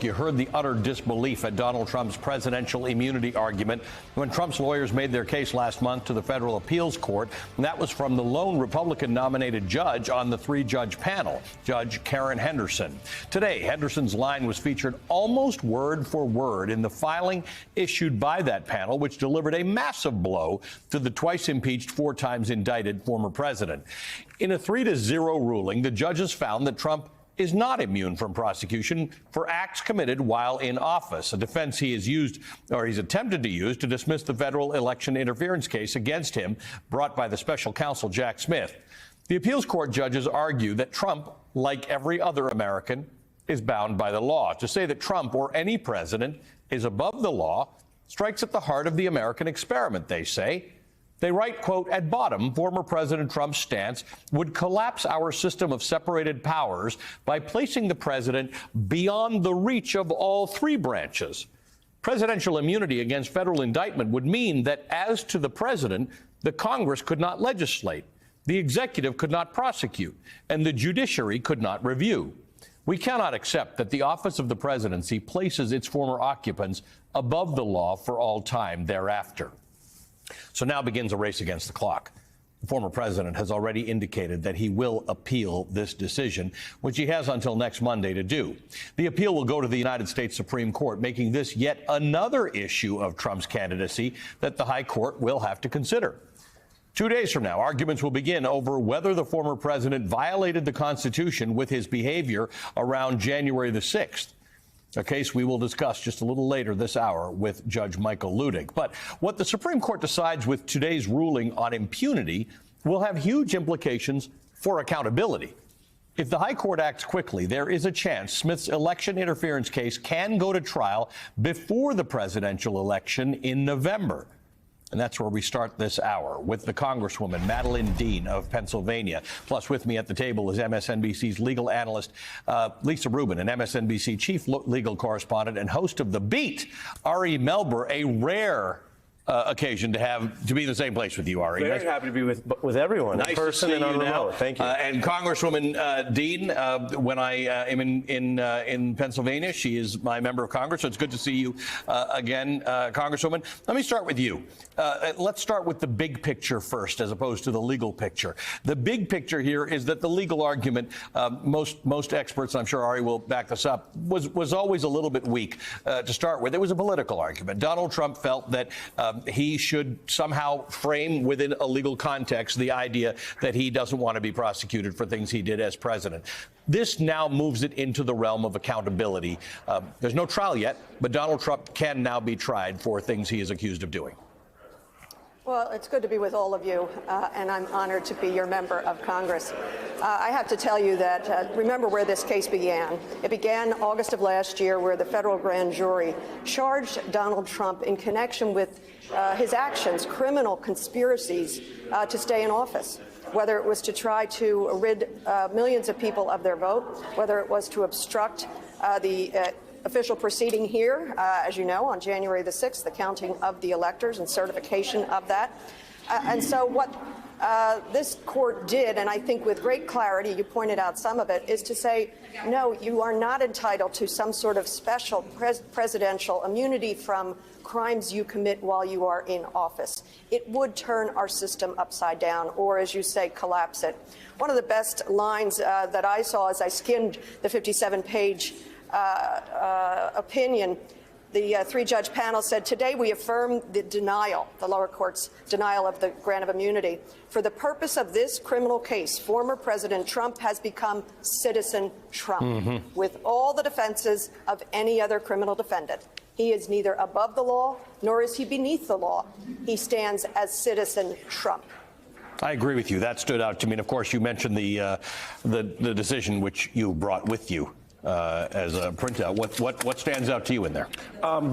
You heard the utter disbelief at Donald Trump's presidential immunity argument when Trump's lawyers made their case last month to the federal appeals court. And that was from the lone Republican-nominated judge on the three-judge panel, Judge Karen Henderson. Today, Henderson's line was featured almost word for word in the filing issued by that panel, which delivered a massive blow to the twice-impeached, four-times indicted former president. In a 3-0 ruling, the judges found that Trump is not immune from prosecution for acts committed while in office, a defense he has used, or he's attempted to use, to dismiss the federal election interference case against him brought by the special counsel Jack Smith. The appeals court judges argue that Trump, like every other American, is bound by the law. To say that Trump or any president is above the law strikes at the heart of the American experiment, they say. They write, quote, at bottom, former President Trump's stance would collapse our system of separated powers by placing the president beyond the reach of all three branches. Presidential immunity against federal indictment would mean that as to the president, the Congress could not legislate, the executive could not prosecute, and the judiciary could not review. We cannot accept that the office of the presidency places its former occupants above the law for all time thereafter. So now begins a race against the clock. The former president has already indicated that he will appeal this decision, which he has until next Monday to do. The appeal will go to the United States Supreme Court, making this yet another issue of Trump's candidacy that the high court will have to consider. 2 days from now, arguments will begin over whether the former president violated the Constitution with his behavior around January the 6th. A case we will discuss just a little later this hour with Judge Michael Ludig. But what the Supreme Court decides with today's ruling on impunity will have huge implications for accountability. If the High Court acts quickly, there is a chance Smith's election interference case can go to trial before the presidential election in November. And that's where we start this hour with the Congresswoman Madeleine Dean of Pennsylvania. Plus, with me at the table is MSNBC's legal analyst Lisa Rubin, and MSNBC chief legal correspondent and host of The Beat, Ari Melber. A rare occasion to be in the same place with you, Ari. Very happy to be with everyone, nice in person to see and on you remote. now. Thank you. And Congresswoman Dean, when I am in Pennsylvania, she is my member of Congress, so it's good to see you again, Congresswoman. Let me start with you. Let's start with the big picture first, as opposed to the legal picture. The big picture here is that the legal argument, most experts, I'm sure Ari will back this up, was always a little bit weak to start with. It was a political argument. Donald Trump felt that he should somehow frame within a legal context the idea that he doesn't want to be prosecuted for things he did as president. This now moves it into the realm of accountability. There's no trial yet, but Donald Trump can now be tried for things he is accused of doing. Well, it's good to be with all of you, and I'm honored to be your member of Congress. I have to tell you that, remember where this case began. It began August of last year, where the federal grand jury charged Donald Trump in connection with his actions, criminal conspiracies to stay in office, whether it was to try to rid millions of people of their vote, whether it was to obstruct the official proceeding here, as you know, on January the 6th, the counting of the electors and certification of that. And so what this court did, and I think with great clarity, you pointed out some of it, is to say, no, you are not entitled to some sort of special presidential immunity from crimes you commit while you are in office. It would turn our system upside down, or, as you say, collapse it. One of the best lines that I saw as I skimmed the 57-page opinion, the three-judge panel said, today we affirm the lower court's denial of the grant of immunity. For the purpose of this criminal case, former President Trump has become Citizen Trump, with all the defenses of any other criminal defendant. He is neither above the law, nor is he beneath the law. He stands as Citizen Trump. I agree with you. That stood out to me. And of course, you mentioned the decision which you brought with you as a printout. What stands out to you in there?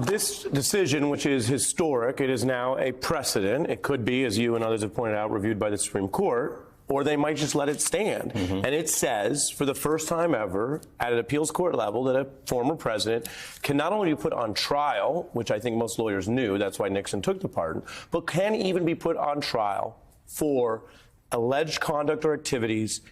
This decision, which is historic, it is now a precedent. It could be, as you and others have pointed out, reviewed by the Supreme Court, or they might just let it stand. And it says, for the first time ever, at an appeals court level, that a former president can not only be put on trial, which I think most lawyers knew, that's why Nixon took the pardon, but can even be put on trial for alleged conduct or activities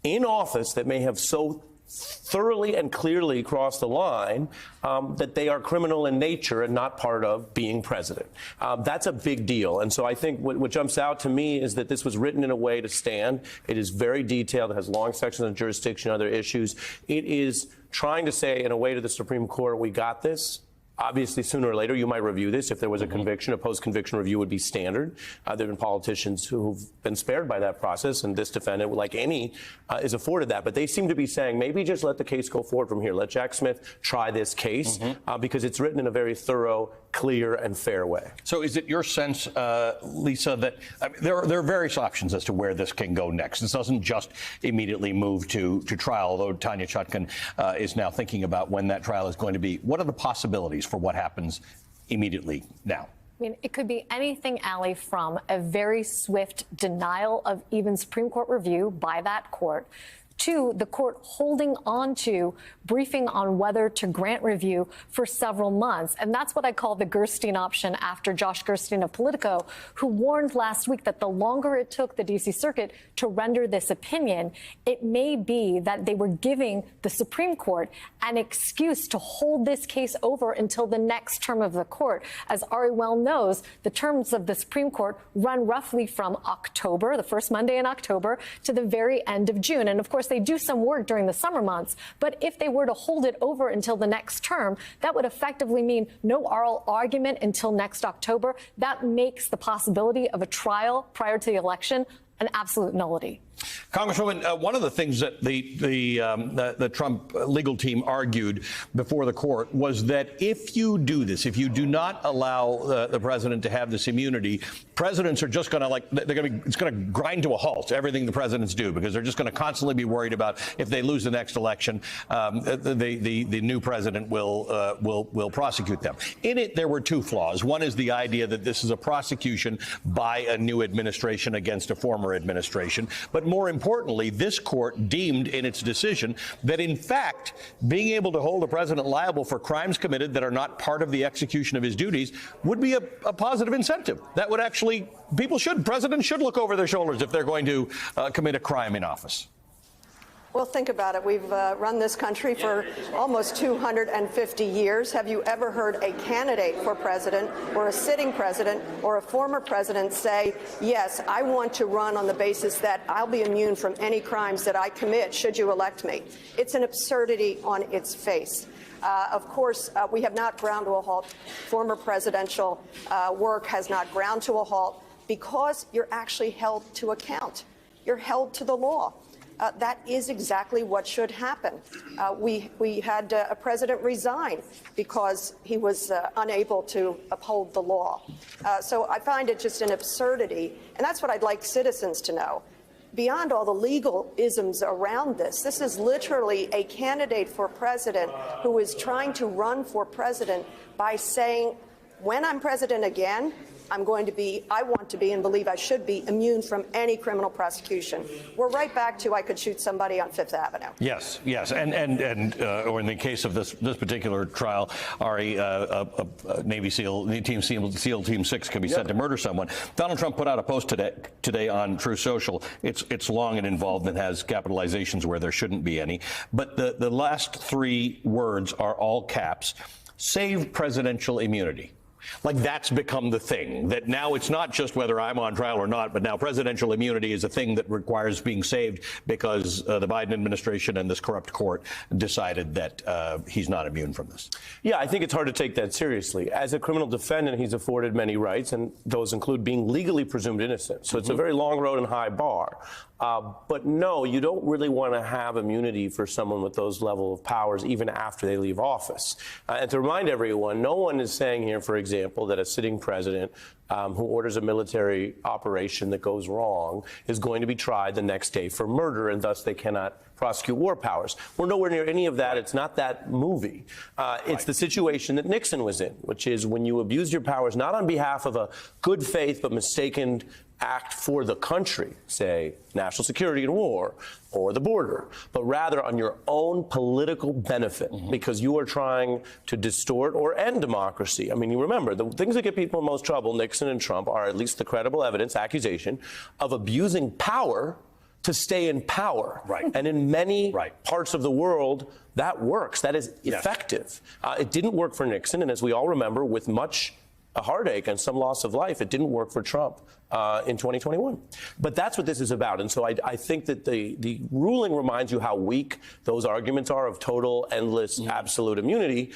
in office that may have so thoroughly and clearly cross the line, that they are criminal in nature and not part of being president. That's a big deal. And so I think what jumps out to me is that this was written in a way to stand. It is very detailed. It has long sections on jurisdiction, other issues. It is trying to say in a way to the Supreme Court, we got this. Obviously, sooner or later, you might review this. If there was a conviction, a post-conviction review would be standard. There have been politicians who've been spared by that process, and this defendant, like any, is afforded that. But they seem to be saying, maybe just let the case go forward from here. Let Jack Smith try this case, because it's written in a very thorough, clear, and fair way. So is it your sense, Lisa, that there are various options as to where this can go next? This doesn't just immediately move to trial, although Tanya Chutkan is now thinking about when that trial is going to be. What are the possibilities for what happens immediately now? I mean, it could be anything, Allie, from a very swift denial of even Supreme Court review by that court to the court holding on to briefing on whether to grant review for several months. And that's what I call the Gerstein option after Josh Gerstein of Politico, who warned last week that the longer it took the D.C. Circuit to render this opinion, it may be that they were giving the Supreme Court an excuse to hold this case over until the next term of the court. As Ari well knows, the terms of the Supreme Court run roughly from October, the first Monday in October, to the very end of June. And of course, they do some work during the summer months. But if they were to hold it over until the next term, that would effectively mean no oral argument until next October. That makes the possibility of a trial prior to the election an absolute nullity. Congresswoman, one of the things that the Trump legal team argued before the court was that if you do this, if you do not allow the president to have this immunity, presidents are just going to it's going to grind to a halt everything the presidents do, because they're just going to constantly be worried about if they lose the next election, the new president will prosecute them. In it, there were two flaws. One is the idea that this is a prosecution by a new administration against a former administration, but more importantly, this court deemed in its decision that, in fact, being able to hold a president liable for crimes committed that are not part of the execution of his duties would be a positive incentive. That would actually, presidents should look over their shoulders if they're going to commit a crime in office. Well, think about it. We've run this country for almost 250 years. Have you ever heard a candidate for president or a sitting president or a former president say, yes, I want to run on the basis that I'll be immune from any crimes that I commit should you elect me? It's an absurdity on its face. Of course, we have not ground to a halt. Former presidential work has not ground to a halt because you're actually held to account. You're held to the law. That is exactly what should happen. We had a president resign because he was unable to uphold the law. So I find it just an absurdity, and that's what I'd like citizens to know. Beyond all the legal isms around this is literally a candidate for president who is trying to run for president by saying, when I'm president again, I want to be and believe I should be immune from any criminal prosecution. We're right back to I could shoot somebody on Fifth Avenue. Yes, or in the case of this particular trial, Ari, Navy SEAL, SEAL Team 6 can be sent to murder someone. Donald Trump put out a post today on True Social. It's long and involved and has capitalizations where there shouldn't be any. But the last three words are all caps: save presidential immunity. Like, that's become the thing, that now it's not just whether I'm on trial or not, but now presidential immunity is a thing that requires being saved because the Biden administration and this corrupt court decided that he's not immune from this. Yeah, I think it's hard to take that seriously. As a criminal defendant, he's afforded many rights, and those include being legally presumed innocent. So it's a very long road and high bar. But no, you don't really want to have immunity for someone with those level of powers even after they leave office. And to remind everyone, no one is saying here, for example, that a sitting president who orders a military operation that goes wrong is going to be tried the next day for murder, and thus they cannot prosecute war powers. We're nowhere near any of that. It's not that movie. It's the situation that Nixon was in, which is when you abuse your powers not on behalf of a good faith but mistaken act for the country, say national security and war or the border, but rather on your own political benefit because you are trying to distort or end democracy. I mean, you remember, the things that get people in most trouble, Nixon and Trump, are at least the credible evidence, accusation of abusing power to stay in power. Right. And in many Right. parts of the world, that works. That is Yes. effective. It didn't work for Nixon, and as we all remember, with much a heartache and some loss of life, it didn't work for Trump in 2021. But that's what this is about. And so I think that the ruling reminds you how weak those arguments are of total, endless, absolute immunity.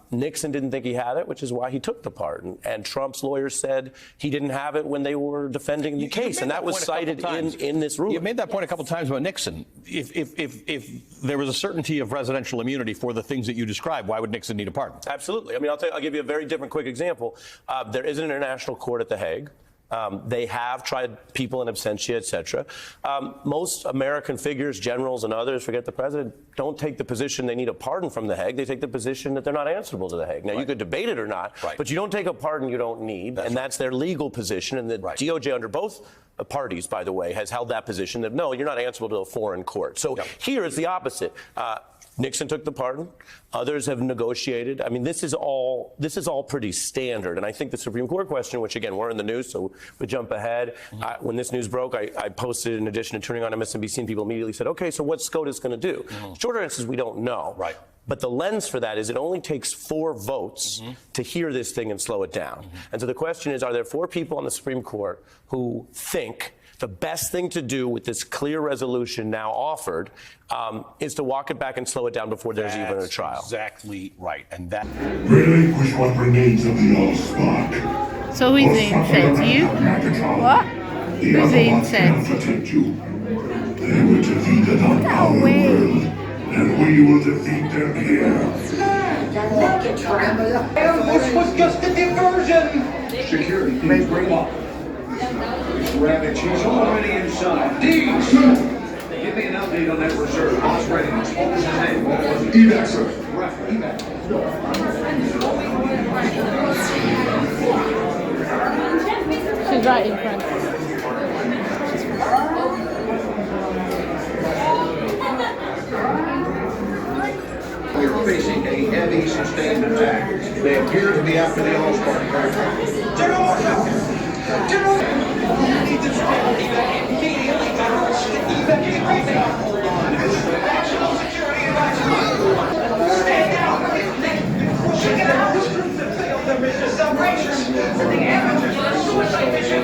Nixon didn't think he had it, which is why he took the pardon. And Trump's lawyers said he didn't have it when they were defending the case. And that was cited in this ruling. You made that point a couple times about Nixon. If there was a certainty of presidential immunity for the things that you described, why would Nixon need a pardon? Absolutely. I mean, I'll give you a very different quick example. There is an international court at The Hague. They have tried people in absentia, et cetera. Most American figures, generals and others, forget the president, don't take the position they need a pardon from The Hague. They take the position that they're not answerable to The Hague. Now, you could debate it or not, but you don't take a pardon you don't need, that's their legal position. And the DOJ, under both parties, by the way, has held that position that, no, you're not answerable to a foreign court. So here is the opposite. Nixon took the pardon. Others have negotiated. I mean, this is all pretty standard. And I think the Supreme Court question, which again, we're in the news, so we jump ahead. When this news broke, I posted in addition to turning on MSNBC, and people immediately said, okay, so what's SCOTUS going to do? Short answer is we don't know. Right. But the lens for that is it only takes 4 votes to hear this thing and slow it down. And so the question is, are there 4 people on the Supreme Court who think the best thing to do with this clear resolution now offered is to walk it back and slow it down before there's even a trial? Exactly right. And that relinquish what remains of the Allspark. So who's the insect? You? What? Who's the insect? Protect you. They will defeat it on our world, and we will defeat them here. This was just a diversion. Security, please bring up. Rabbit, she's already inside. Deeds! Give me an update on that reserve. What's readiness? What was his name? What was it? Evac, sir. Evac. She's right in front. We are facing a heavy, sustained attack. They appear to be after the All-Star. Stay down! There is a celebration. The amateurs for a suicide mission.